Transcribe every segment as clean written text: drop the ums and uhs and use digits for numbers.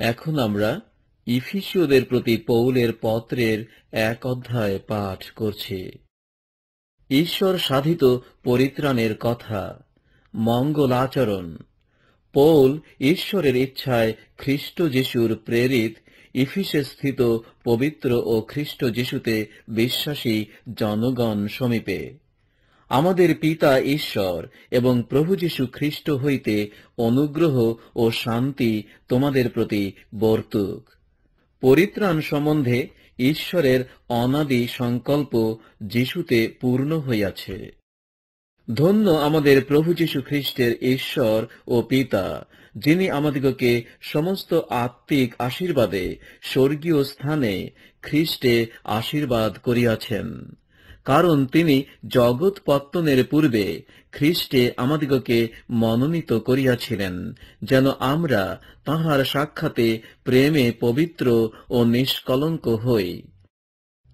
এখন আমরা ইফিসীয়দের প্রতি পৌলের পত্রের 1 অধ্যায় পাঠ করছি। ঈশ্বর সাধিত পরিত্রাণের কথা, মঙ্গল আচরণ। পৌল ঈশ্বরের ইচ্ছায় খ্রিস্ট যিশুর প্রেরিত ইফিসে স্থিত পবিত্র ও খ্রিস্ট যিশুতে বিশ্বাসী জনগণ সমীপে, আমাদের পিতা ঈশ্বর এবং প্রভু যীশু খ্রিস্ট হইতে অনুগ্রহ ও শান্তি তোমাদের প্রতি বর্তুক। পরিত্রাণ সম্বন্ধে ঈশ্বরের অনাদি সংকল্প যিশুতে পূর্ণ হইয়াছে। ধন্য আমাদের প্রভু যীশু খ্রিস্টের ঈশ্বর ও পিতা, যিনি আমাদিগকে সমস্ত আত্মিক আশীর্বাদে স্বর্গীয় স্থানে খ্রিস্টে আশীর্বাদ করিয়াছেন। কারণ তিনি জগৎ পত্তনের পূর্বে খ্রিস্টে আমাদিগকে মনোনীত করিয়াছিলেন, যেন আমরা তাঁহার সাক্ষাতে প্রেমে পবিত্র ও নিষ্কলঙ্ক হই।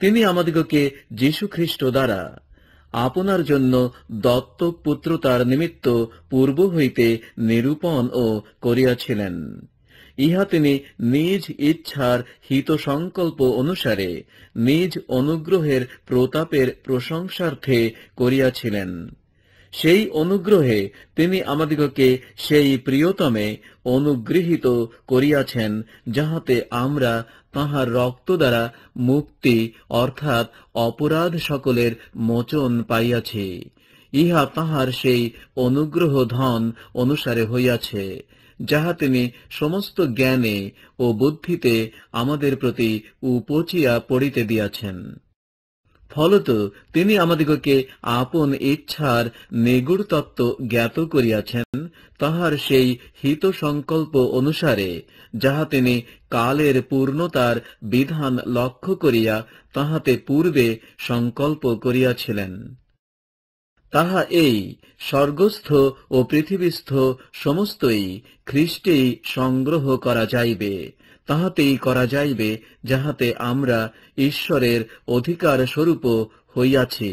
তিনি আমাদিগকে যীশু খ্রিস্ট দ্বারা আপনার জন্য দত্তক পুত্রতার নিমিত্ত পূর্ব হইতে নিরূপণ ও করিয়াছিলেন। ইহা তিনি নিজ ইচ্ছার হিত সংকল্প অনুসারে নিজ অনুগ্রহের প্রতাপের প্রশংসার্থে করিয়াছিলেন। সেই অনুগ্রহে তিনি আমাদিগকে সেই প্রিয়তমে অনুগৃহীত করিয়াছেন, যাহাতে আমরা তাঁহার রক্ত দ্বারা মুক্তি অর্থাৎ অপরাধ সকলের মোচন পাইয়াছি। ইহা তাঁহার সেই অনুগ্রহ ধন অনুসারে হইয়াছে, যাহা তিনি সমস্ত জ্ঞানে ও বুদ্ধিতে আমাদের প্রতি উপচিয়া পড়িতে দিয়াছেন। ফলত তিনি আমাদিগকে আপন ইচ্ছার নিগূঢ় তত্ত্ব জ্ঞাত করিয়াছেন, তাহার সেই হিত সংকল্প অনুসারে, যাহা তিনি কালের পূর্ণতার বিধান লক্ষ্য করিয়া তাহাতে পূর্বে সংকল্প করিয়াছিলেন। তাহা এই, স্বর্গস্থ ও পৃথিবীস্থ সমস্তই খ্রিস্টেই সংগ্রহ করা যাইবে, তাহাতেই করা যাইবে যাহাতে আমরা ঈশ্বরের অধিকার স্বরূপ হইয়াছি।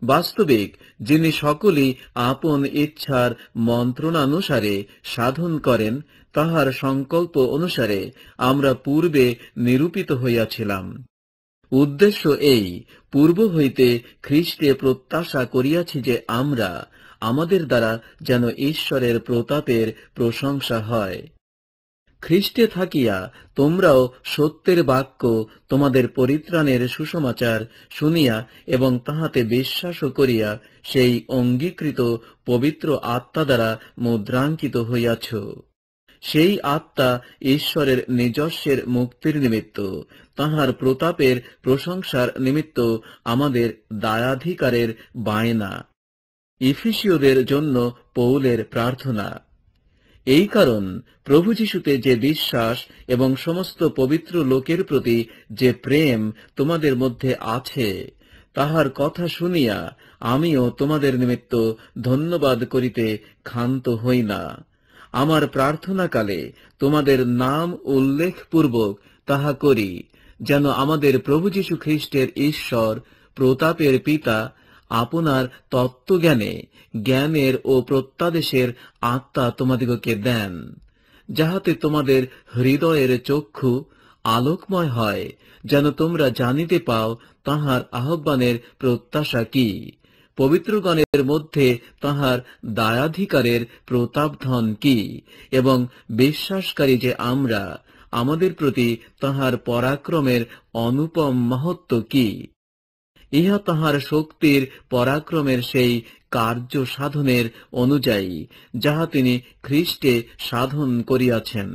বাস্তবিক যিনি সকলই আপন ইচ্ছার মন্ত্রণানুসারে সাধন করেন, তাহার সংকল্প অনুসারে আমরা পূর্বে নিরূপিত হইয়াছিলাম। উদ্দেশ্য এই, পূর্ব হইতে খ্রিস্টে প্রত্যাশা করিয়াছি যে আমরা আমাদের দ্বারা যেন ঈশ্বরের প্রতাপের প্রশংসা হয়। খ্রিস্টে থাকিয়া তোমরাও সত্যের বাক্য, তোমাদের পরিত্রাণের সুসমাচার শুনিয়া এবং তাহাতে বিশ্বাস করিয়া সেই অঙ্গীকৃত পবিত্র আত্মা দ্বারা মুদ্রাঙ্কিত হইয়াছ। সেই আত্মা ঈশ্বরের নিজস্বের মুক্তির নিমিত্ত, তাঁহার প্রতাপের প্রশংসার নিমিত্ত আমাদের দায়াধিকারের বায়না। ইফিসীয়দের জন্য পৌলের প্রার্থনা। এই কারণ প্রভু যীশুতে যে বিশ্বাস এবং সমস্ত পবিত্র লোকের প্রতি যে প্রেম তোমাদের মধ্যে আছে, তাহার কথা শুনিয়া আমিও তোমাদের নিমিত্ত ধন্যবাদ করিতে ক্ষান্ত হই না। আমার প্রার্থনাকালে তোমাদের নাম উল্লেখপূর্বক তাহা করি, যেন আমাদের প্রভু যীশু খ্রিস্টের ঈশ্বর প্রতাপের পিতা আপনার তত্ত্বজ্ঞানে জ্ঞানের ও প্রত্যাদেশের আত্মা তোমাদিগকে দেন, যাহাতে তোমাদের হৃদয়ের চক্ষু আলোকময় হয়, যেন তোমরা জানিতে পাও তাঁহার আহ্বানের প্রত্যাশা কি, পবিত্রগণের মধ্যে তাঁহার দায়াধিকারের প্রতাপধন কি, এবং বিশ্বাসকারী যে আমরা, আমাদের প্রতি তাঁহার পরাক্রমের অনুপম মহত্ব কি। ইহা তাঁহার শক্তির পরাক্রমের সেই কার্য সাধনের অনুযায়ী, যাহা তিনি খ্রিস্টে সাধন করিয়াছেন।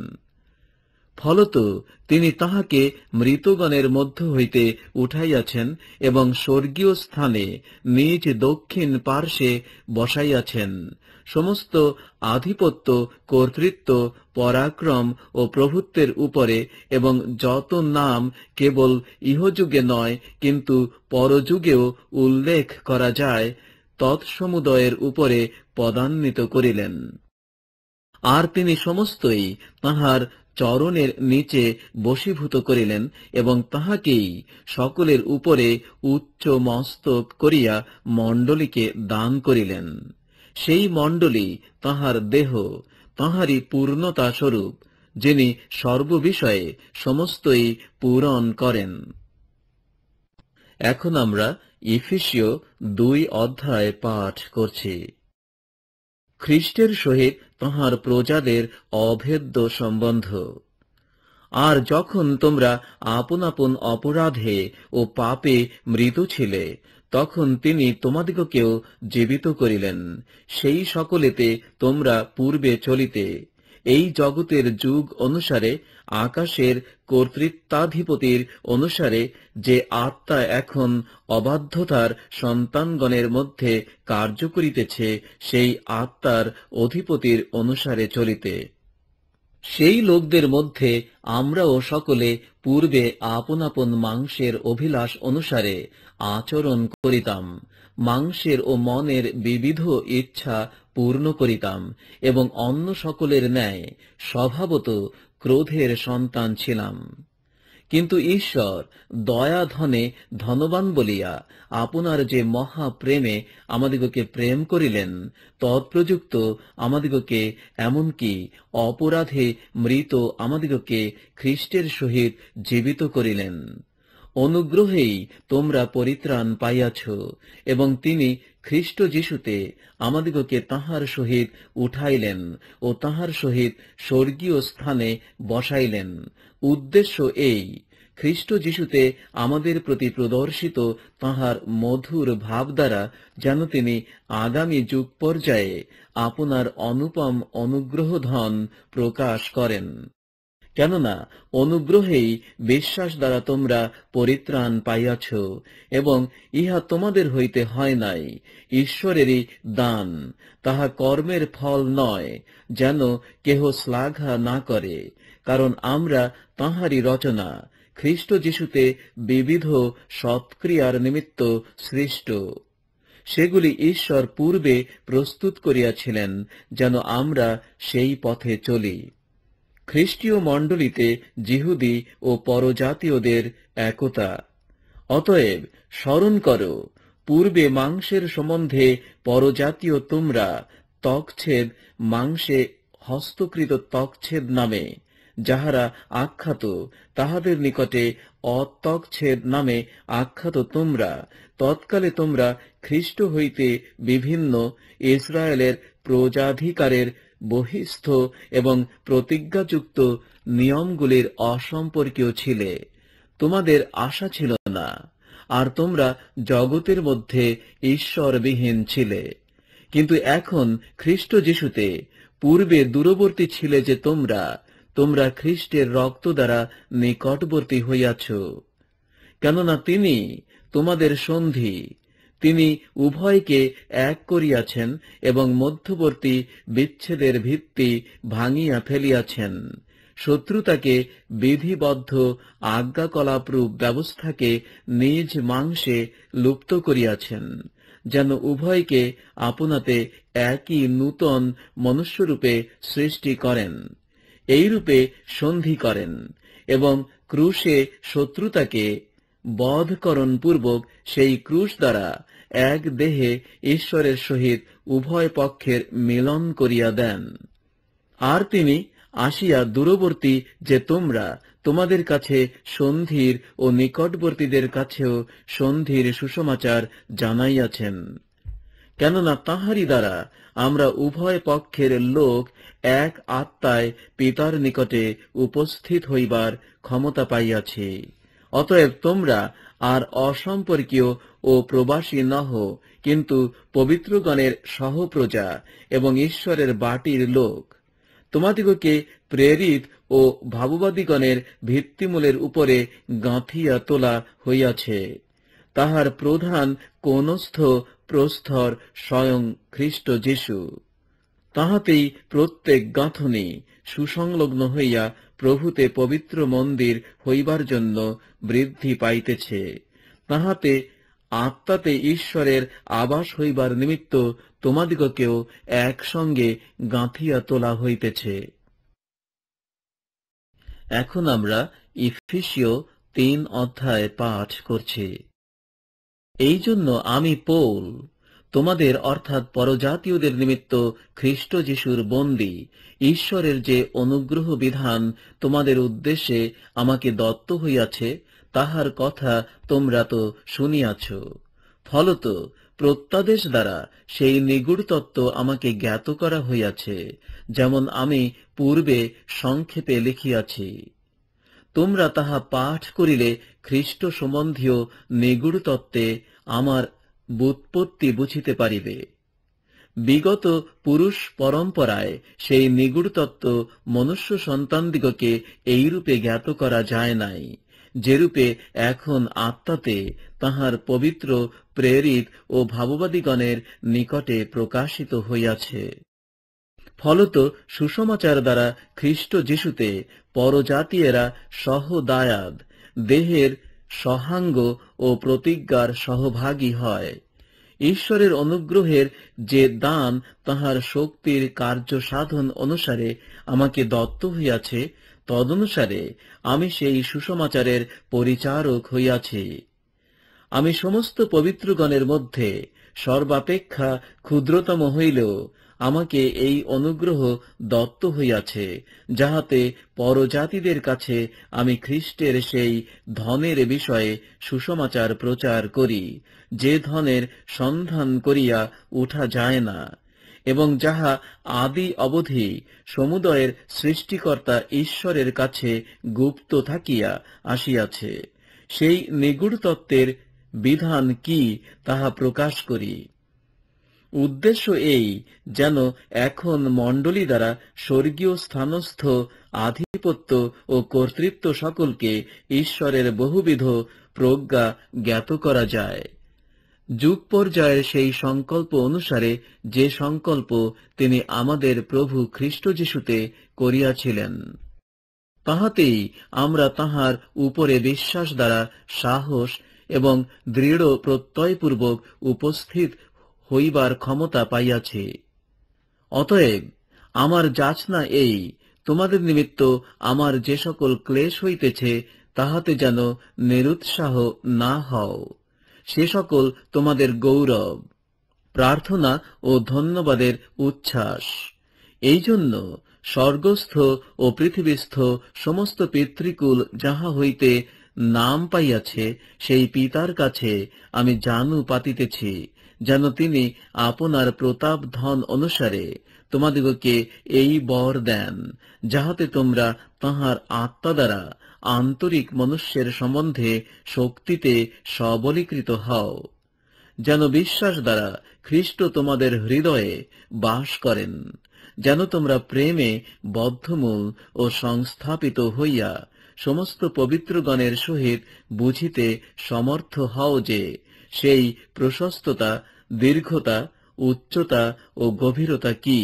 ফলত তিনি তাহাকে মৃতগণের মধ্য হইতে উঠাইয়াছেন এবং স্বর্গীয় স্থানে নিজ দক্ষিণ পার্শ্বে বসাইয়াছেন, সমস্ত আধিপত্য, কর্তৃত্ব, পরাক্রম ও প্রভুত্বের উপরে, এবং যত নাম কেবল ইহযুগে নয় কিন্তু পরযুগেও উল্লেখ করা যায়, তৎসমুদয়ের উপরে পদান্বিত করিলেন। আর তিনি সমস্তই তাঁহার চরণের নিচে বশীভূত করিলেন এবং তাহাকেই সকলের উপরে উচ্চ মস্তক করিয়া মণ্ডলীকে দান করিলেন। সেই মণ্ডলী তাঁহার দেহ, তাঁহারই পূর্ণতা স্বরূপ, যিনি সর্ববিষয়ে সমস্তই পূরণ করেন। এখন আমরা ইফিসীয় 2 অধ্যায় পাঠ করছি। খ্রিস্টের সহিত তাঁহার প্রজাদের অভেদ্য সম্বন্ধ। আর যখন তোমরা আপন আপন অপরাধে ও পাপে মৃত ছিলে, তখন তিনি তোমাদিগকেও জীবিত করিলেন। সেই সকলেতে তোমরা পূর্বে চলিতে এই জগতের যুগ অনুসারে, আকাশের কর্তৃত্বাধিপতির অনুসারে, যে আত্মা এখন অবাধ্যতার সন্তানগণের মধ্যে কার্য করিতেছে, সেই আত্মার অধিপতির অনুসারে চলিতে। সেই লোকদের মধ্যে আমরাও সকলে পূর্বে আপন আপন মাংসের অভিলাষ অনুসারে আচরণ করিতাম, মাংসের ও মনের বিবিধ ইচ্ছা পূর্ণ করিতাম, এবং অন্য সকলের ন্যায় স্বভাবত ক্রোধের সন্তান ছিলাম। কিন্তু ঈশ্বর দয়া ধনে ধনবান বলিয়া আপনার যে মহাপ্রেমে আমাদিগকে প্রেম করিলেন, তৎপ্রযুক্ত আমাদিগকে এমনকি অপরাধে মৃত আমাদিগকে খ্রিস্টের সহিত জীবিত করিলেন। অনুগ্রহেই তোমরা পরিত্রাণ পাইয়াছ, এবং তিনি খ্রিস্ট যিশুতে আমাদিগকে তাঁহার সহিত উঠাইলেন ও তাঁহার সহিত স্বর্গীয় স্থানে বসাইলেন। উদ্দেশ্য এই, খ্রিস্ট যিশুতে আমাদের প্রতি প্রদর্শিত তাঁহার মধুর ভাব দ্বারা যেন তিনি আগামী যুগ পর্যায়ে আপনার অনুপম অনুগ্রহ ধন প্রকাশ করেন। কেননা অনুগ্রহেই বিশ্বাস দ্বারা তোমরা পরিত্রাণ পাইয়াছ, এবং ইহা তোমাদের হইতে হয় নাই, ঈশ্বরেরই দান, তাহা কর্মের ফল নয়, যেন কেহ শ্লাঘা না করে। কারণ আমরা তাঁহারই রচনা, খ্রিস্ট যিশুতে বিবিধ সৎক্রিয়ার নিমিত্ত সৃষ্ট। সেগুলি ঈশ্বর পূর্বে প্রস্তুত করিয়াছিলেন, যেন আমরা সেই পথে চলি। খ্রিস্টীয় মণ্ডলীতে যিহুদি ও পরজাতীয়দের একতা। অতএব স্মরণ করো, পূর্বে মাংসের সম্বন্ধে পরজাতীয় তোমরা ত্বকছেদ মাংসে হস্তকৃত ত্বকছেদ নামে যাহারা আখ্যাত, তাহাদের নিকটে অত্বকছেদ নামে আখ্যাত তোমরা, তৎকালে তোমরা খ্রিস্ট হইতে বিভিন্ন ইসরায়েলের প্রজাধিকারের বহিস্থ এবং প্রতিজ্ঞাযুক্ত নিয়মগুলির অসম্পর্কীয় ছিলে। তোমাদের আশা ছিল না, আর তোমরা জগতের মধ্যে ঈশ্বরবিহীন ছিলে। কিন্তু এখন খ্রিস্ট যিশুতে পূর্বে দূরবর্তী ছিলে যে তোমরা খ্রিস্টের রক্ত দ্বারা নিকটবর্তী হইয়াছ। কেননা তিনি তোমাদের সন্ধি, তিনি উভয়কে এক করিয়াছেন এবং মধ্যবর্তী বিচ্ছেদের ভিত্তি ভাঙিয়া ফেলিয়াছেন। শত্রুতাকে বিধিবদ্ধ আজ্ঞাকলাপরূপ ব্যবস্থাকে নিজ মাংসে লুপ্ত করিয়াছেন, যেন উভয়কে আপনাতে একই নূতন মনুষ্যরূপে সৃষ্টি করেন, এইরূপে সন্ধি করেন, এবং ক্রুশে শত্রুতাকে বধকরণ পূর্বক সেই ক্রুশ দ্বারা এক দেহে ঈশ্বরের সহিত উভয় পক্ষের মিলন করিয়া দেন। আর তিনি আসিয়া দূরবর্তী যে তোমাদের কাছে সন্ধির ও নিকটবর্তীদের কাছেও সন্ধির সুসমাচার জানাইয়াছেন। কেননা তাঁহারই দ্বারা আমরা উভয় পক্ষের লোক এক আত্মায় পিতার নিকটে উপস্থিত হইবার ক্ষমতা পাইয়াছি। অতএব তোমরা আর অসম্পর্কীয় ও প্রবাসী নহ, কিন্তু পবিত্রগণের সহপ্রজা এবং ঈশ্বরের বাটির লোক। তোমাদিগকে প্রেরিত ও ভাববাদীগণের ভিত্তিমূলের উপরে গাঁথিয়া তোলা হইয়াছে। তাহার প্রধান কোণস্থ প্রস্তর স্বয়ং খ্রিস্ট যিশু। তাহাতেই প্রত্যেক গাঁথনি সুসংলগ্ন হইয়া প্রভুতে পবিত্র মন্দির হইবার জন্য বৃদ্ধি পাইতেছে। তাহাতে আত্মাতে ঈশ্বরের আবাস হইবার নিমিত্ত তোমাদিগকেও একসঙ্গে গাঁথিয়া তোলা হইতেছে। এখন আমরা ইফিসীয় 3 অধ্যায় পাঠ করছি। এই জন্য আমি পৌল, তোমাদের অর্থাৎ পরজাতীয়দের নিমিত্ত খ্রিস্ট যিশুর বন্দী ঈশ্বরের যে অনুগ্রহ বিধান তোমাদের উদ্দেশ্যে আমাকে দত্ত হইয়াছে, তাহার কথা তোমরা তো শুনিয়াছ। ফলত প্রত্যাদেশ দ্বারা সেই নিগূঢ় তত্ত্ব আমাকে জ্ঞাত করা হইয়াছে, যেমন আমি পূর্বে সংক্ষেপে লিখিয়াছি। তোমরা তাহা পাঠ করিলে খ্রিস্ট সম্বন্ধীয় নিগূঢ় তত্ত্বে আমার ব্যুৎপত্তি বুঝিতে পারিবে। বিগত পুরুষ পরম্পরায় সেই নিগূঢ় তত্ত্ব মনুষ্য সন্তানদিগকে এইরূপে জ্ঞাত করা যায় নাই, যেরূপে এখন আত্মাতে তাহার পবিত্র প্রেরিত ও ভাববাদীগণের নিকটে প্রকাশিত হইয়াছে। ফলত সুসমাচার দ্বারা খ্রিস্ট যিশুতে পরজাতীয়েরা সহদায়াদ, দেহের সহাঙ্গ ও প্রতিজ্ঞার সহভাগী হয়। ঈশ্বরের অনুগ্রহের যে দান তাহার শক্তির কার্য সাধন অনুসারে আমাকে দত্ত হইয়াছে, তদনুসারে আমি সেই সুসমাচারের পরিচারক হইয়াছি। আমি সমস্ত পবিত্রগণের মধ্যে সর্বাপেক্ষা ক্ষুদ্রতম হইলেও আমাকে এই অনুগ্রহ দত্ত হইয়াছে, যাহাতে পরজাতিদের কাছে আমি খ্রিস্টের সেই ধনের বিষয়ে সুসমাচার প্রচার করি, যে ধনের সন্ধান করিয়া উঠা যায় না, এবং যাহা আদি অবধি সমুদয়ের সৃষ্টিকর্তা ঈশ্বরের কাছে গুপ্ত থাকিয়া আসিয়াছে। সেই নিগূঢ় তত্ত্বের বিধান কি তাহা প্রকাশ করি। উদ্দেশ্য এই, যেন এখন মণ্ডলী দ্বারা স্বর্গীয় স্থানস্থ আধিপত্য ও কর্তৃত্ব সকলকে ঈশ্বরের বহুবিধ প্রজ্ঞা জ্ঞাত করা যায়। যুগ পর্যায়ের সেই সংকল্প অনুসারে যে সংকল্প তিনি আমাদের প্রভু খ্রিস্ট যিশুতে করিয়াছিলেন, তাহাতেই আমরা তাহার উপরে বিশ্বাস দ্বারা সাহস এবং দৃঢ় প্রত্যয়পূর্বক উপস্থিত হইবার ক্ষমতা পাইয়াছি। অতএব আমার যাচনা এই, তোমাদের নিমিত্ত আমার যে সকল ক্লেশ হইতেছে, তাহাতে যেন নিরুৎসাহ না হও। সে সকল তোমাদের গৌরব, প্রার্থনা ও ধন্যবাদের উচ্ছ্বাস। এই জন্য স্বর্গস্থ ও পৃথিবীস্থ সমস্ত পিতৃকুল যাহা হইতে নাম পাইয়াছে, সেই পিতার কাছে আমি জানু পাতিতেছি, যেন তিনি আপনার প্রতাপ ধন অনুসারে তোমাদিগকে এই বর দেন, যাহাতে তোমরা তাহার আত্মা দ্বারা আন্তরিক মনুষ্যের সম্বন্ধে শক্তিতে সবলীকৃত হও, যেন বিশ্বাস দ্বারা খ্রিস্ট তোমাদের হৃদয়ে বাস করেন, যেন তোমরা প্রেমে বদ্ধমূল ও সংস্থাপিত হইয়া সমস্ত পবিত্রগণের সহিত বুঝিতে সমর্থ হও যে সেই প্রশস্ততা, দীর্ঘতা, উচ্চতা ও গভীরতা কি,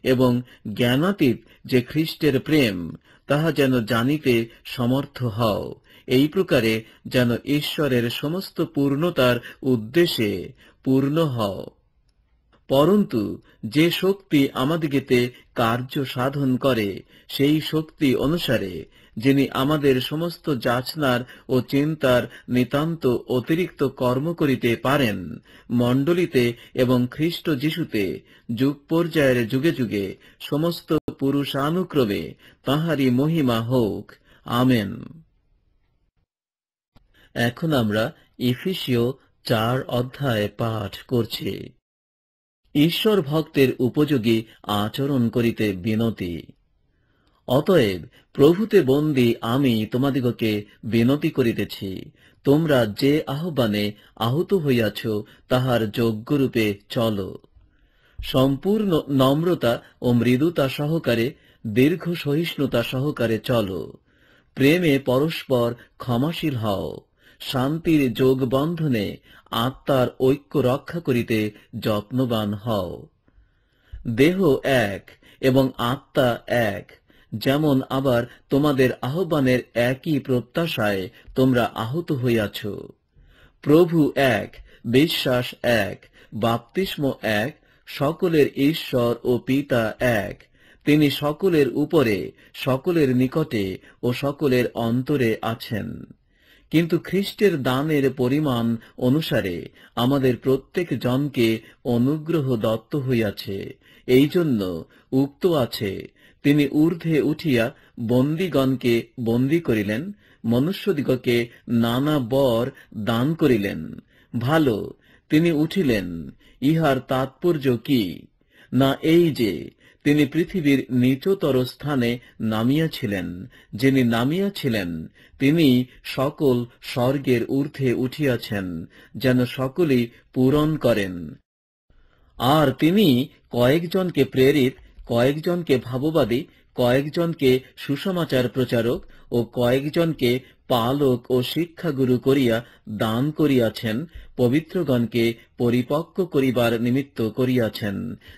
এবং জ্ঞানাতীত যে খ্রিস্টের প্রেম, তাহা যেন জানিতে সমর্থ হও। এই প্রকারে যেন ঈশ্বরের সমস্ত পূর্ণতার উদ্দেশ্যে পূর্ণ হও। পরন্তু যে শক্তি আমাদিগেতে কার্য সাধন করে, সেই শক্তি অনুসারে যিনি আমাদের সমস্ত যাচনার ও চিন্তার নিতান্ত অতিরিক্ত কর্ম করিতে পারেন, মণ্ডলীতে এবং খ্রিস্ট যিশুতে যুগ পর্যায়ের যুগে যুগে সমস্ত পুরুষানুক্রমে তাঁহারই মহিমা হোক। আমেন। এখন আমরা ইফিসীয় 4 অধ্যায় পাঠ করছি। ঈশ্বর ভক্তের উপযোগী আচরণ করিতে বিনতি। অতএব প্রভুতে বন্দী আমি তোমাদিগকে বিনতি করিতেছি, তোমরা যে আহ্বানে আহুত হইয়াছ, তাহার যোগ্যরূপে চলো। সম্পূর্ণ নম্রতা ও মৃদুতা সহকারে, দীর্ঘ সহিষ্ণুতা সহকারে চলো। প্রেমে পরস্পর ক্ষমাশীল হও। শান্তির যোগবন্ধনে আত্মার ঐক্য রক্ষা করিতে যত্নবান হও। দেহ এক এবং আত্মা এক, যেমন আবার তোমাদের আহ্বানের একই প্রত্যাশায় তোমরা আহত হইয়াছ। প্রভু এক, বিশ্বাস এক, বাপ্তিস্ম এক, সকলের ঈশ্বর ও পিতা এক। তিনি সকলের উপরে, সকলের নিকটে ও সকলের অন্তরে আছেন। কিন্তু খ্রিস্টের দানের পরিমাণ অনুসারে আমাদের প্রত্যেক জনকে অনুগ্রহ দত্ত হইয়াছে। এই জন্য উক্ত আছে, তিনি ঊর্ধ্বে উঠিয়া বন্দীগণকে বন্দী করিলেন, মনুষ্যদিগকে নানা বর দান করিলেন। ভালো, তিনি উঠিলেন, ইহার তাৎপর্য কি? না এই যে তিনি পৃথিবীর নিচতর স্থানে নামিয়াছিলেন। যিনি নামিয়াছিলেন তিনি সকল স্বর্গের ঊর্ধ্বে উঠিয়াছেন, যেন সকলেই পূরণ করেন। আর তিনি কয়েকজনকে প্রেরিত, কয়েকজনকে ভাববাদী, কয়েকজনকে সুসমাচার প্রচারক ও কয়েকজনকে পালক ও শিক্ষাগুরু করিয়া দান করিয়াছেন, পবিত্রগণকে পরিপক্ব করিবার নিমিত্ত করিয়াছেন,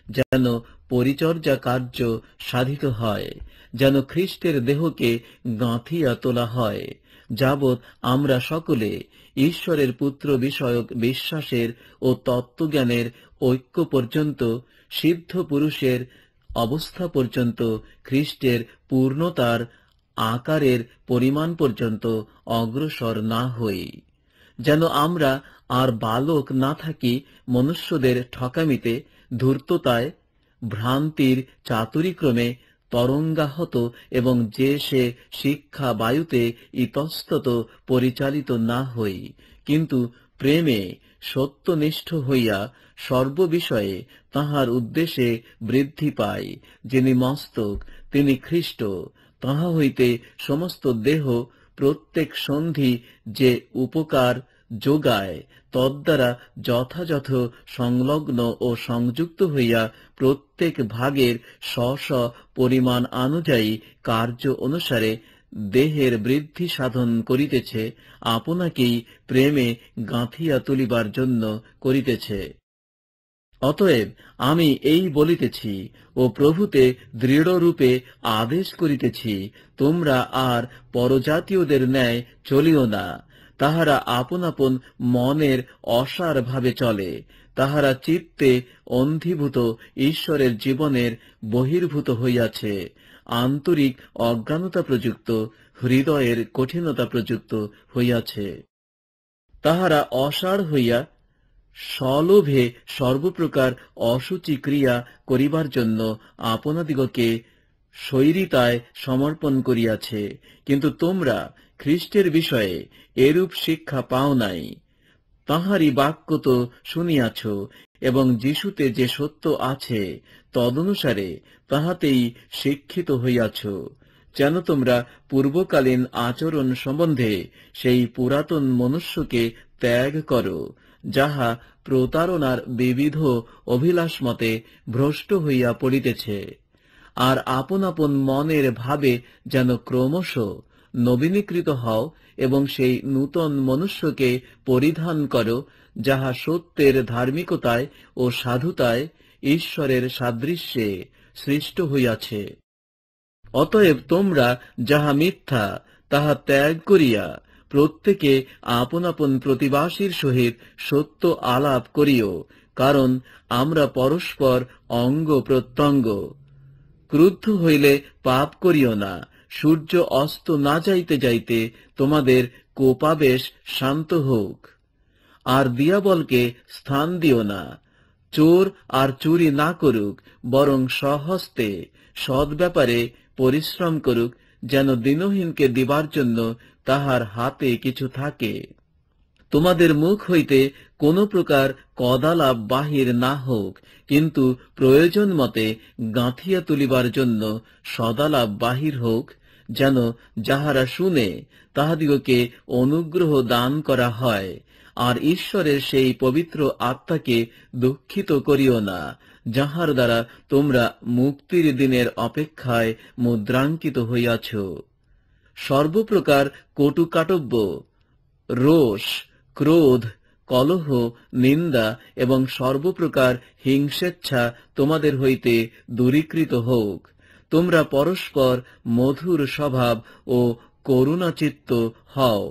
যেন পরিচর্যা কার্য সাধিত হয়, যেন খ্রিস্টের দেহকে গাঁথিয়া তোলা হয়, যাবৎ আমরা সকলে ঈশ্বরের পুত্র বিষয়ক বিশ্বাসের ও তত্ত্বজ্ঞানের ঐক্য পর্যন্ত, সিদ্ধ পুরুষের অবস্থা পর্যন্ত, খ্রিস্টের পূর্ণতার আকারের পরিমাণ পর্যন্ত অগ্রসর না হই, যেন আমরা আর বালক না থাকি মনুষ্যদের ঠকামিতে, ধূর্ততায়, ভ্রান্তির চাতুরিক্রমে তরঙ্গাহত, এবং যে সে শিক্ষা বায়ুতে ইতস্তত পরিচালিত না হই, কিন্তু প্রেমে সত্যনিষ্ঠ হইয়া সর্ববিষয়ে তাহার উদ্দেশ্যে বৃদ্ধি পায়। যিনি মস্তক, তিনি খ্রিস্ট। তাহা হইতে সমস্ত দেহ প্রত্যেক সন্ধি যে উপকার যোগায়, তদ্বারা যথাযথ সংলগ্ন ও সংযুক্ত হইয়া প্রত্যেক ভাগের স্ব পরিমাণ অনুযায়ী কার্য অনুসারে দেহের বৃদ্ধি সাধন করিতেছে, আপনাকেই প্রেমে গাঁথিয়া তুলিবার জন্য করিতেছে। অতএব আমি এই বলিতেছি ও প্রভুতে দৃঢ়রূপে আদেশ করিতেছি, তোমরা আর পরজাতীয়দের ন্যায় চলিও না। তাহারা আপন আপন মনের অসার ভাবে চলে, তাহারা চিত্তে অন্ধীভূত, ঈশ্বরের জীবনের বহির্ভূত হইয়াছে, আন্তরিক অজ্ঞানতা প্রযুক্ত, হৃদয়ের কঠিনতা প্রযুক্ত হইয়াছে। তাহারা অসাড় হইয়া সলোভে সর্বপ্রকার অসুচি ক্রিয়া করিবার জন্য আপনাদিগকে শৈরিতায় সমর্পণ করিয়াছে। কিন্তু তোমরা খ্রিস্টের বিষয়ে এরূপ শিক্ষা পাও নাই। তাহারই বাক্য তো শুনিয়াছ, এবং যিশুতে যে সত্য আছে তদনুসারে তাহাতেই শিক্ষিত হইয়াছ, যেন তোমরা পূর্বকালীন আচরণ সম্বন্ধে সেই পুরাতন মনুষ্যকে ত্যাগ করো, যাহা প্রতারণার বিবিধ অভিলাষ মতে ভ্রষ্ট হইয়া পড়িতেছে, আর আপন আপন মনের ভাবে যেন ক্রমশ নবীনীকৃত হও, এবং সেই নূতন মনুষ্যকে পরিধান করো, যাহা সত্যের ধার্মিকতায় ও সাধুতায় ঈশ্বরের সাদৃশ্যে সৃষ্ট হইয়াছে। অতএব তোমরা যাহা মিথ্যা তাহা ত্যাগ করিয়া প্রত্যেকে আপন আপন প্রতিবাসীর সহিত সত্য আলাপ করিও, কারণ আমরা পরস্পর অঙ্গ প্রত্যঙ্গ। ক্রুদ্ধ হইলে পাপ করিও না। সূর্য অস্ত না যাইতে যাইতে তোমাদের কোপাবেশ শান্ত হোক। আর দিয়াবলকে স্থান দিও না। চোর আর চুরি না করুক, বরং স্বহস্তে সৎ ব্যাপারে পরিশ্রম করুক, যেন দিনহীনকে দিবার জন্য তাহার হাতে কিছু থাকে। তোমাদের মুখ হইতে কোন প্রকার কদালাপ বাহির না হোক, কিন্তু প্রয়োজন মতে গাঁথিয়া তুলিবার জন্য সদালাপ বাহির হোক, যেন যাহারা শুনে তাহাদিগকে অনুগ্রহ দান করা হয়। আর ঈশ্বরের সেই পবিত্র আত্মাকে দুঃখিত করিও না, যাহার দ্বারা তোমরা মুক্তির দিনের অপেক্ষায় মুদ্রাঙ্কিত হইয়াছ। সর্বপ্রকার কটুকাটব্য, রোষ, ক্রোধ, কলহ, নিন্দা এবং সর্বপ্রকার হিংসেচ্ছা তোমাদের হইতে দূরীকৃত হোক। তোমরা পরস্পর মধুর স্বভাব ও করুণাচিত্ত হও,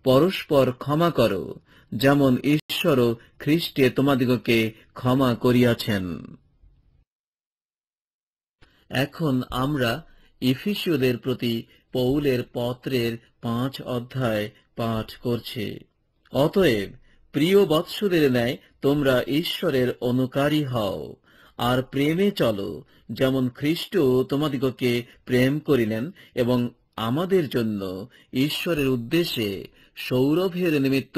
পরস্পর ক্ষমা করো, যেমন ঈশ্বরও খ্রিস্টে তোমাদিগকে ক্ষমা করিয়াছেন। এখন আমরা ইফিসীয়দের প্রতি পৌলের পত্রের 5 অধ্যায় পাঠ করছে। অতএব প্রিয় বৎসদের ন্যায় তোমরা ঈশ্বরের অনুকারী হও, আর প্রেমে চলো, যেমন খ্রিস্ট তোমাদিগকে প্রেম করিলেন এবং আমাদের জন্য ঈশ্বরের উদ্দেশ্যে সৌরভের নিমিত্ত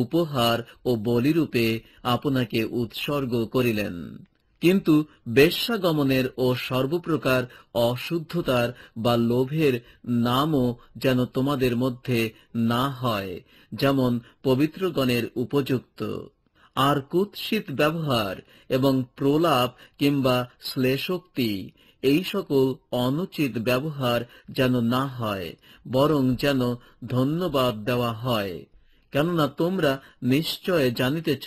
উপহার ও বলিরূপে আপনাকে উৎসর্গ করিলেন। কিন্তু বেশ্যাগমনের ও সর্বপ্রকার অশুদ্ধতার বা লোভের নামও যেন তোমাদের মধ্যে না হয়, যেমন পবিত্রগণের উপযুক্ত। আর কুৎসিত ব্যবহার এবং প্রলাপ কিংবা শ্লেষোক্তি, এই সকল অনুচিত ব্যবহার যেন না হয়, বরং যেন ধন্যবাদ দেওয়া হয়। কেননা তোমরা নিশ্চয় জানিতেছ,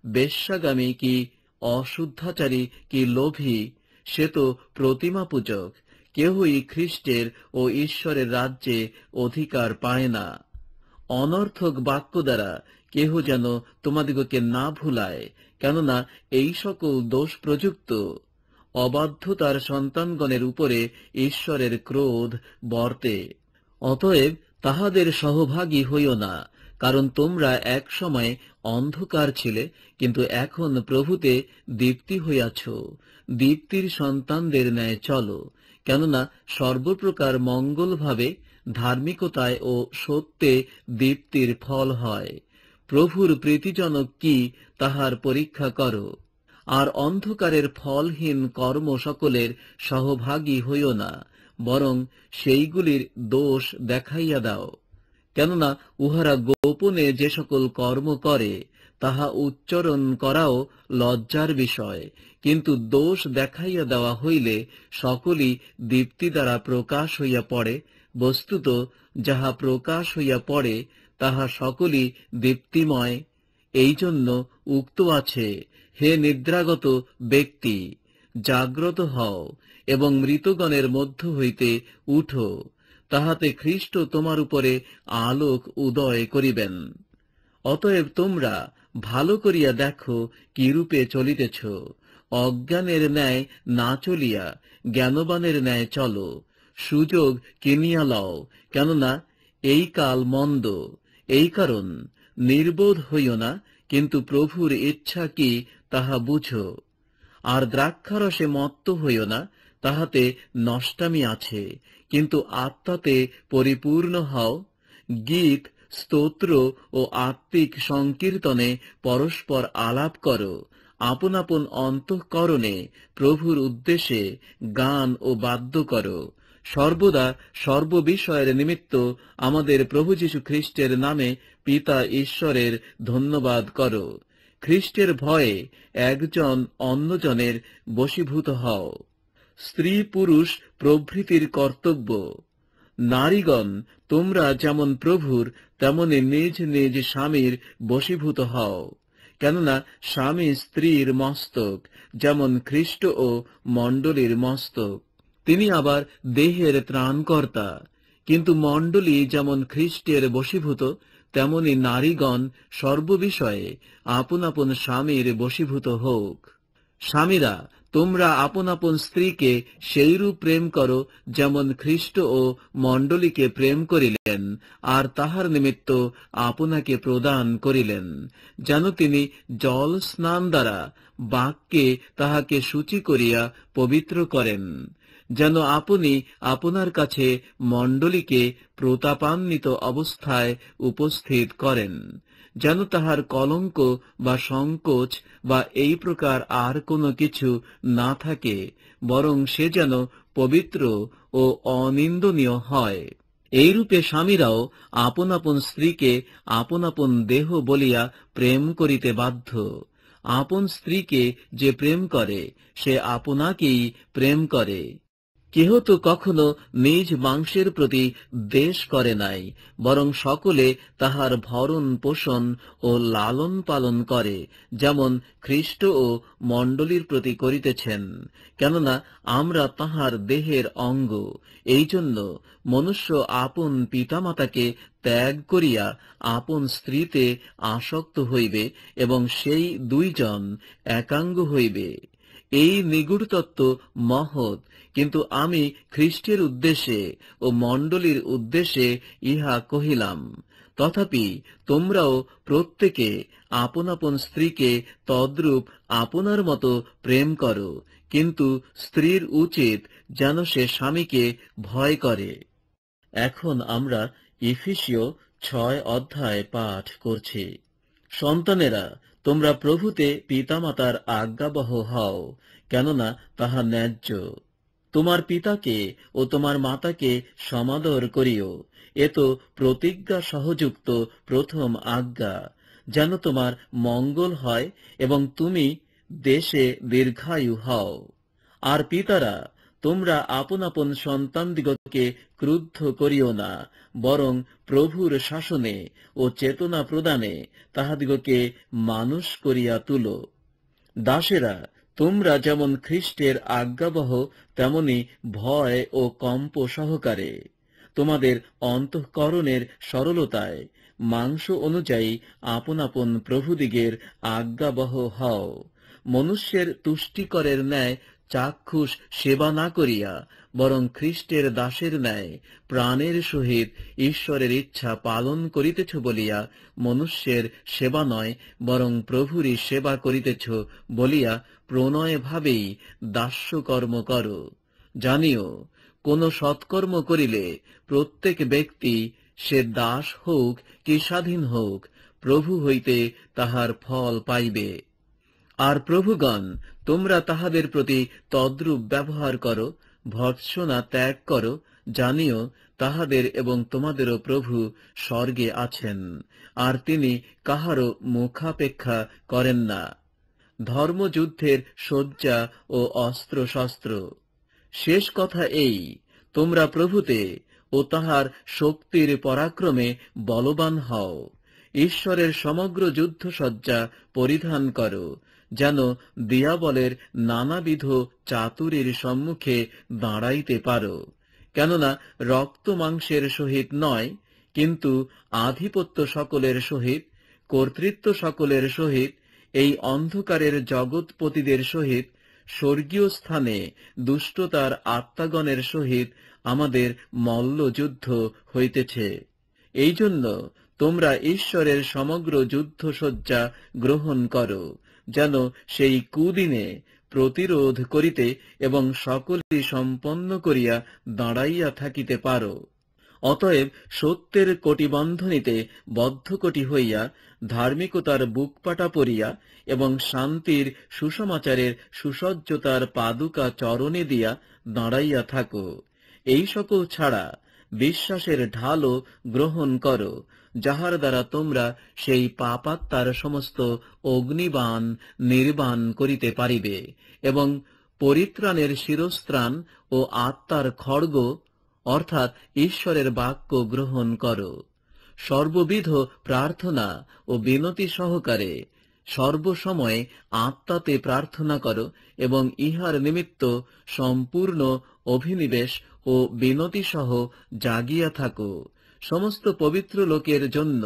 বেশ্যাগামী কি অশুদ্ধাচারী কি লোভী, সে তো প্রতিমা পূজক, কেহই খ্রিস্টের ও ঈশ্বরের রাজ্যে অধিকার পায় না। অনর্থক বাক্য দ্বারা কেহ যেন তোমাদিগকে না ভুলায়, কেননা এই সকল দোষ প্রযুক্ত। অবাধ্যতার সন্তানগণের উপরে ঈশ্বরের ক্রোধ বর্তে। অতএব তাহাদের সহভাগী হইও না, কারণ তোমরা এক সময় অন্ধকার ছিলে, কিন্তু এখন প্রভুতে দীপ্তি হইয়াছ। দীপ্তির সন্তানদের ন্যায় চলো, কেননা সর্বপ্রকার মঙ্গলভাবে ধার্মিকতায় ও সত্যে দীপ্তির ফল হয়। প্রভুর প্রীতিজনক কি তাহার পরীক্ষা করো। আর অন্ধকারের ফলহীন কর্ম সকলের সহভাগী হইও না, বরং সেইগুলির দোষ দেখাইয়া দাও। কেননা উহারা গোপনে যে সকল কর্ম করে, তাহা উচ্চারণ করাও লজ্জার বিষয়, কিন্তু দোষ দেখাইয়া দেওয়া হইলে সকলই দীপ্তি দ্বারা প্রকাশ হইয়া পড়ে। বস্তুত যাহা প্রকাশ হইয়া পড়ে, তাহা সকলই দীপ্তিময়। এই জন্য উক্ত আছে, হে নিদ্রাগত ব্যক্তি, জাগ্রত হও এবং মৃতগণের মধ্য হইতে উঠো, তাহাতে খ্রিস্ট তোমার উপরে আলোক উদয় করিবেন। অতএব তোমরা ভালো করিয়া দেখো কিরূপে চলিতেছ। অজ্ঞানের ন্যায় না চলিয়া জ্ঞানবানের ন্যায় চলো। সুযোগ কিনিয়া লও, কেননা এই কাল মন্দ। এই কারণ নির্বোধ হইও না, কিন্তু প্রভুর ইচ্ছা কি তাহা বুঝো। আর দ্রাক্ষারসে মত্ত হইও না, তাহাতে নষ্টামি আছে, কিন্তু আত্মাতে পরিপূর্ণ হও। গীত, স্তোত্র ও আত্মিক সংকীর্তনে পরস্পর আলাপ করো। আপন আপন অন্তঃকরণে প্রভুর উদ্দেশ্যে গান ও বাদ্য করো। সর্বদা সর্ববিষয়ের নিমিত্ত আমাদের প্রভু যীশু খ্রিস্টের নামে পিতা ঈশ্বরের ধন্যবাদ করো। খ্রিস্টের ভয়ে একজন অন্যজনের বশীভূত হও। স্ত্রী পুরুষ প্রভৃতির কর্তব্য। নারীগণ, তোমরা যেমন প্রভুর, তেমনি নিজ নিজ স্বামীর বশীভূত হও। কেননা স্বামী স্ত্রীর মস্তক, যেমন খ্রিস্ট ও মণ্ডলীর মস্তক। তিনি আবার দেহের ত্রাণকর্তা। কিন্তু মণ্ডলী যেমন খ্রিস্টের বশীভূত, তেমনি নারীগণ সর্ববিষয়ে আপন আপন স্বামীর বশীভূত হোক। স্বামীরা, তোমরা আপন আপন স্ত্রীকে সেইরূপ প্রেম করো, যেমন খ্রিস্ট ও মণ্ডলীকে প্রেম করিলেন, আর তাহার নিমিত্ত আপনাকে প্রদান করিলেন, যেন তিনি জল স্নান দ্বারা বাক্যে তাহাকে শুচি করিয়া পবিত্র করেন, যেন আপনি আপনার কাছে মণ্ডলীকে প্রতাপান্বিত অবস্থায় উপস্থিত করেন, যেন তাহার কলঙ্ক বা সংকোচ বা এই প্রকার আর কোনো কিছু না থাকে, বরং সে যেন পবিত্র ও অনিন্দনীয় হয়। এইরূপে স্বামীরাও আপন আপন স্ত্রীকে আপন আপন দেহ বলিয়া প্রেম করিতে বাধ্য। আপন স্ত্রীকে যে প্রেম করে, সে আপনাকেই প্রেম করে। কেহ তো কখনো নিজ মাংসের প্রতি দ্বেষ করে নাই, বরং সকলে তাহার ভরণ পোষণ ও লালন পালন করে, যেমন খ্রিস্ট ও মণ্ডলীর প্রতি করিতেছেন। কেননা আমরা তাহার দেহের অঙ্গ। এই জন্য মনুষ্য আপন পিতামাতাকে ত্যাগ করিয়া আপন স্ত্রীতে আসক্ত হইবে, এবং সেই দুইজন একাঙ্গ হইবে। এই নিগূঢ় তত্ত্ব মহৎ, কিন্তু আমি খ্রিস্টের উদ্দেশ্যে ও মণ্ডলীর উদ্দেশ্যে ইহা কহিলাম। তথাপি তোমরাও প্রত্যেকে আপন আপন স্ত্রীকে তদ্রূপ আপনার মতো প্রেম করো, কিন্তু স্ত্রীর উচিত যেন সে স্বামীকে ভয় করে। এখন আমরা ইফিসীয় 6 অধ্যায় পাঠ করছি। সন্তানেরা, তোমরা প্রভুতে পিতামাতার আজ্ঞাবহ হও, কেননা তাহা ন্যায্য। তোমার পিতাকে ও তোমার মাতাকে সমাদর করিও, এ তো প্রতিজ্ঞা সহযুক্ত প্রথম আজ্ঞা, যেন তোমার মঙ্গল হয় এবং তুমি দেশে দীর্ঘায়ু হও। আর পিতারা, তোমরা আপন আপন সন্তানদিগকে ক্রুদ্ধ করিও না, বরং প্রভুর শাসনে ও চেতনা প্রদানে তাহাদিগকে মানুষ করিয়া তুলো। দাসেরা, তোমরা যেমন খ্রিস্টের আজ্ঞাবহ, তেমনি ভয় ও কম্প সহকারে তোমাদের অন্তঃকরণের সরলতায় মাংস অনুযায়ী আপন আপন প্রভুদিগের আজ্ঞাবহ হও, মনুষ্যের তুষ্টিকরের ন্যায় চাক্ষুষ সেবা না করিয়া, বরং খ্রিস্টের দাসের ন্যায় প্রাণের সহিত ঈশ্বরের ইচ্ছা পালন করিতেছ বলিয়া মনুষ্যের সেবা নয়, বরং প্রভুরই সেবা করিতেছ বলিয়া প্রণয় ভাবেই দাস্যকর্ম করো। জানিও, কোন সৎকর্ম করিলে প্রত্যেক ব্যক্তি, সে দাস হোক কি স্বাধীন হোক, প্রভু হইতে তাহার ফল পাইবে। আর প্রভুগণ, তোমরা তাহাদের প্রতি তদ্রূপ ব্যবহার করো, ভর্ৎসনা ত্যাগ করো, জানিও তাহাদের এবং তোমাদেরও প্রভু স্বর্গে আছেন, আর তিনি কাহারও মুখাপেক্ষা করেন না। ধর্মযুদ্ধের সজ্জা ও অস্ত্র শস্ত্র। শেষ কথা এই, তোমরা প্রভুতে ও তাহার শক্তির পরাক্রমে বলবান হও। ঈশ্বরের সমগ্র যুদ্ধসজ্জা পরিধান করো, যেন দিয়াবলের নানাবিধ চাতুরীর সম্মুখে দাঁড়াইতে পারো। কেননা রক্ত মাংসের সহিত নয়, কিন্তু আধিপত্য সকলের সহিত, কর্তৃত্ব সকলের সহিত, এই অন্ধকারের জগৎপতিদের সহিত, স্বর্গীয় স্থানে দুষ্টতার আত্মাগণের সহিত আমাদের মল্লযুদ্ধ হইতেছে। এই জন্য তোমরা ঈশ্বরের সমগ্র যুদ্ধসজ্জা গ্রহণ করো, যেন সেই কুদিনে প্রতিরোধ করিতে এবং সকলই সম্পন্ন করিয়া দাঁড়াইয়া থাকিতে পারো। অতএব সত্যের কটিবন্ধনীতে বদ্ধকটি হইয়া, ধার্মিকতার বুকপাটা পরিয়া এবং শান্তির সুসমাচারের সুসজ্জতার পাদুকা চরণে দিয়া দাঁড়াইয়া থাকো। এই সকল ছাড়া বিশ্বাসের ঢালও গ্রহণ করো, যাহার দ্বারা তোমরা সেই পাপাত্মার সমস্ত অগ্নিবাণ নির্বাণ করিতে পারিবে, এবং পরিত্রাণের শিরস্ত্রাণ ও আত্মার খড়গ অর্থাৎ ঈশ্বরের বাক্য গ্রহণ করো। সর্ববিধ প্রার্থনা ও বিনতি সহকারে সর্বসময় আত্মাতে প্রার্থনা করো, এবং ইহার নিমিত্ত সম্পূর্ণ অভিনিবেশ ও বিনতি সহ জাগিয়া থাকো, সমস্ত পবিত্র লোকের জন্য।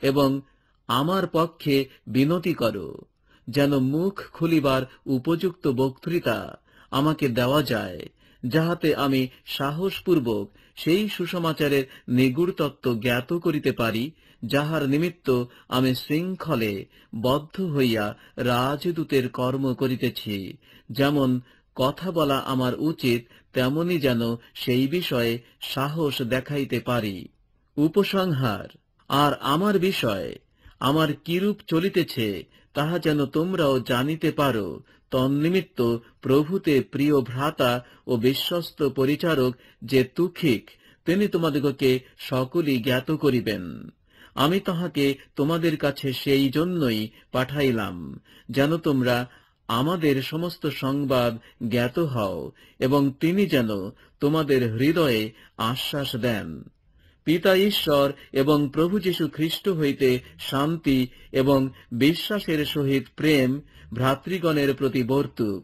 এবং আমার পক্ষে বিনতি করো, যেন মুখ খুলিবার উপযুক্ত বক্তৃতা আমাকে দেওয়া যায়, যাহাতে আমি সাহসপূর্বক সেই সুসমাচারের নিগূঢ় তত্ত্ব জ্ঞাত করিতে পারি, যাহার নিমিত্ত আমি শৃঙ্খলে বদ্ধ হইয়া রাজদূতের কর্ম করিতেছি। যেমন কথা বলা আমার উচিত, তেমনি যেন সেই বিষয়ে সাহস দেখাইতে পারি। উপসংহার। আর আমার বিষয়, আমার কিরূপ চলিতেছে, তাহা যেন তোমরাও জানিতে পারো, তন্নিমিত্ত প্রভুতে প্রিয় ভ্রাতা ও বিশ্বস্ত পরিচারক যে তুখিক, তিনি তোমাদিগকে সকলই জ্ঞাত করিবেন। আমি তাহাকে তোমাদের কাছে সেই জন্যই পাঠাইলাম, যেন তোমরা আমাদের সমস্ত সংবাদ জ্ঞাত হও, এবং তিনি যেন তোমাদের হৃদয়ে আশ্বাস দেন। পিতা ঈশ্বর এবং প্রভু যীশু খ্রিস্ট হইতে শান্তি এবং বিশ্বাসের সহিত প্রেম ভ্রাতৃগণের প্রতি বর্তুক।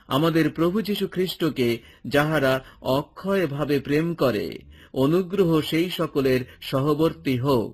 আমাদের প্রভু যীশু খ্রিস্টকে যাহারা অক্ষয় ভাবে প্রেম করে, অনুগ্রহ সেই সকলের সহবর্তী হোক।